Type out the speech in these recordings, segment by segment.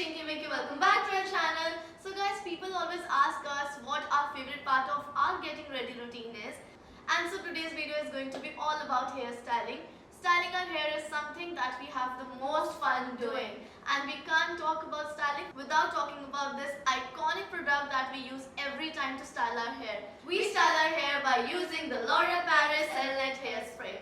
Chinky Minky, welcome back to our channel. So guys, people always ask us what our favorite part of our getting ready routine is. And so today's video is going to be all about hairstyling. Styling our hair is something that we have the most fun doing. And we can't talk about styling without talking about this iconic product that we use every time to style our hair. We style our hair by using the L'Oreal Paris Elnet Hairspray.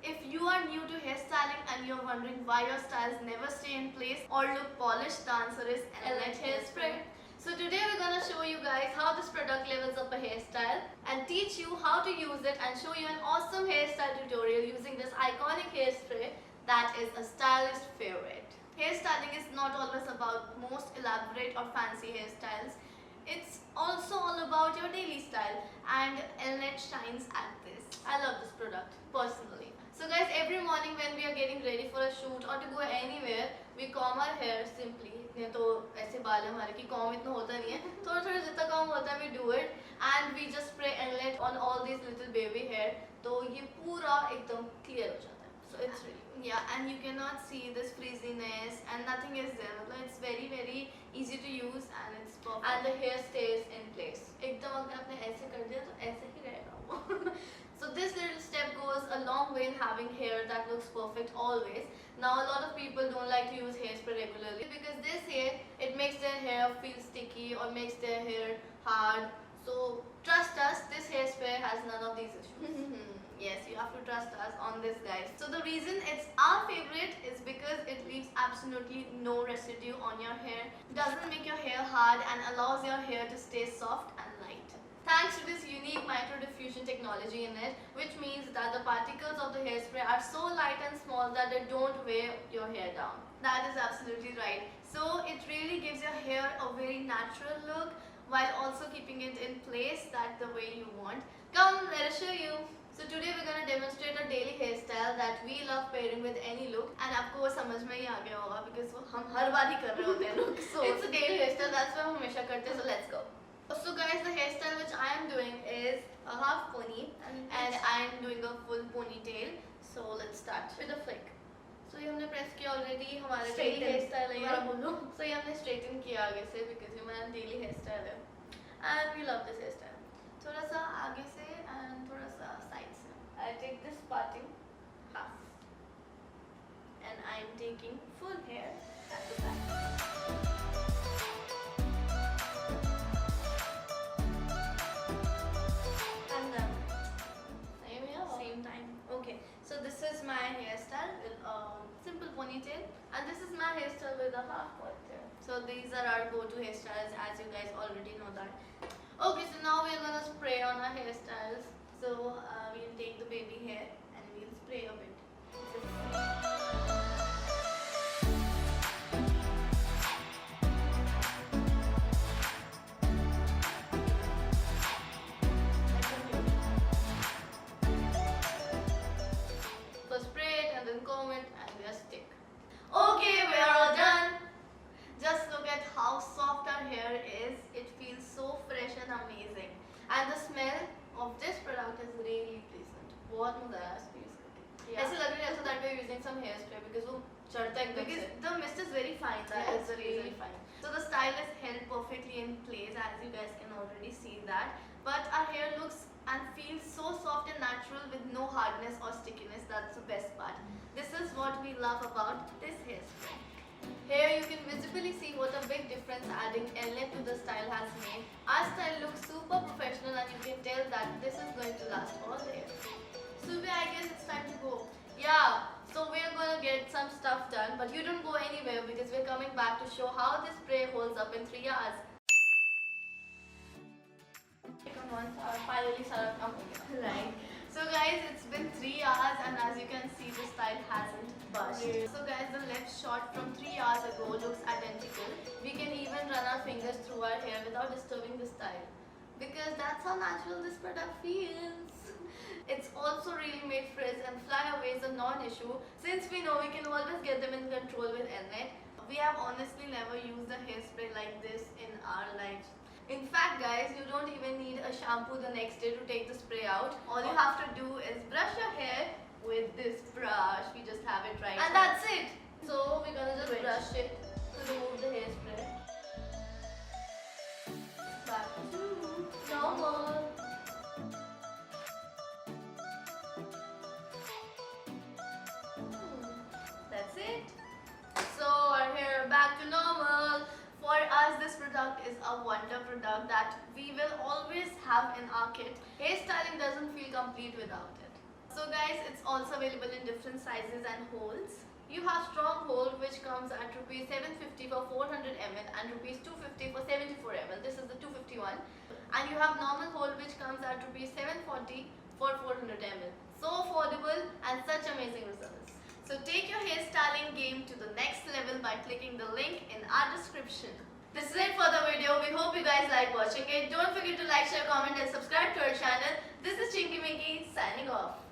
If you are new to hairstyling and you're wondering why your styles never stay in place or look polished, the answer is Elnet Hairspray. So today we're going to show you guys how this product levels up a hairstyle and teach you how to use it and show you an awesome hairstyle tutorial using this iconic hairspray that is a stylist favorite. Hairstyling is not always about most elaborate or fancy hairstyles. It's also all about your daily style, and Elnet shines at this. I love this product personally. So guys, every morning when we are getting ready for a shoot or to go anywhere, we comb our hair simply. नहीं तो ऐसे बाल है हमारे कि comb इतना होता नहीं है, थोड़ा थोड़ा जितना comb होता है we do it and we just spray Elnet on all these little baby hair, तो ये पूरा एकदम clear हो जाता है. So it's really and you cannot see this frizziness and nothing is there. मतलब it's very easy to use and it's perfect. And the hair stays in place. एकदम अगर आपने ऐसे कर दिया तो ऐसे ही रहेगा वो. So this little step goes a long way in having hair that looks perfect always. Now a lot of people don't like to use hairspray regularly because they say it makes their hair feel sticky or makes their hair hard. So trust us, this hairspray has none of these issues. Yes, you have to trust us on this, guys. So the reason it's our favorite is because it leaves absolutely no residue on your hair, doesn't make your hair hard and allows your hair to stay soft and light. Thanks to this unique micro diffusion technology in it, which means that the particles of the hairspray are so light and small that they don't weigh your hair down. That is absolutely right. So it really gives your hair a very natural look while also keeping it in place that the way you want. Come, let us show you. So today we're going to demonstrate a daily hairstyle that we love pairing with any look, and आपको वो समझ में ही आ गया होगा because वो हम हर बार ही कर रहे होते हैं look. So it's a daily hairstyle, that's why हम हमेशा करते हैं. So let's go. So guys, the hairstyle which I am doing is a half pony and I am doing a full ponytail. So let's start with a flick. So ये हमने press किया already, हमारा daily hairstyle है ये. So ये हमने straighten किया आगे से because ये हमारा daily hairstyle है. And we love this hairstyle. थोड़ा सा आगे से and थोड़ा सा side से. I take this parting half and I am taking full hair at the back. So this is my hairstyle with a simple ponytail, and this is my hairstyle with a half ponytail. So these are our go-to hairstyles, as you guys already know that. Okay, so now we are gonna spray on our hairstyles. So we'll take the baby hair and we'll spray a bit. Okay, we are all done. Just look at how soft our hair is. It feels so fresh and amazing. And the smell of this product is really pleasant. बहुत मजा आया इसको use करके. ऐसे लग रहा है that we are using some hairspray because वो चढ़ता है एकदम से. Because the mist is very fine. That is the reason. Really fine. So the style is held perfectly in place, as you guys can already see that. But our hair looks and feels so soft and natural with no hardness or stickiness. That's the best part. This is what we love about this hairspray. Here you can visibly see what a big difference adding Elnet to the style has made. Our style looks super professional and you can tell that this is going to last all day. So I guess it's time to go. Yeah, so we are going to get some stuff done, but you don't go anywhere because we're coming back to show how this spray holds up in 3 hours. Finally, right. So guys, it's been 3 hours and as you can see, the style hasn't budged. So guys, the left shot from 3 hours ago looks identical. We can even run our fingers through our hair without disturbing the style, because that's how natural this product feels. It's also really made frizz and flyaways a non-issue since we know we can always get them in control with Elnet. We have honestly never used a hairspray like this in our lives. In fact guys, you don't even need a shampoo the next day to take the spray out. All you have to do is brush your hair with this brush. We just have it right and now. That's it. So we're gonna just brush it to remove the hairspray. is a wonder product that we will always have in our kit. Hairstyling doesn't feel complete without it. So guys, it's also available in different sizes and holds. You have strong hold which comes at rupees 750 for 400 ml and rupees 250 for 74 ml. This is the 250 one. And you have normal hold which comes at rupees 740 for 400 ml. So affordable and such amazing results. So take your hairstyling game to the next level by clicking the link in our description. This is it for the video. We hope you guys like watching it. Don't forget to like, share, comment and subscribe to our channel. This is Chinky Minky signing off.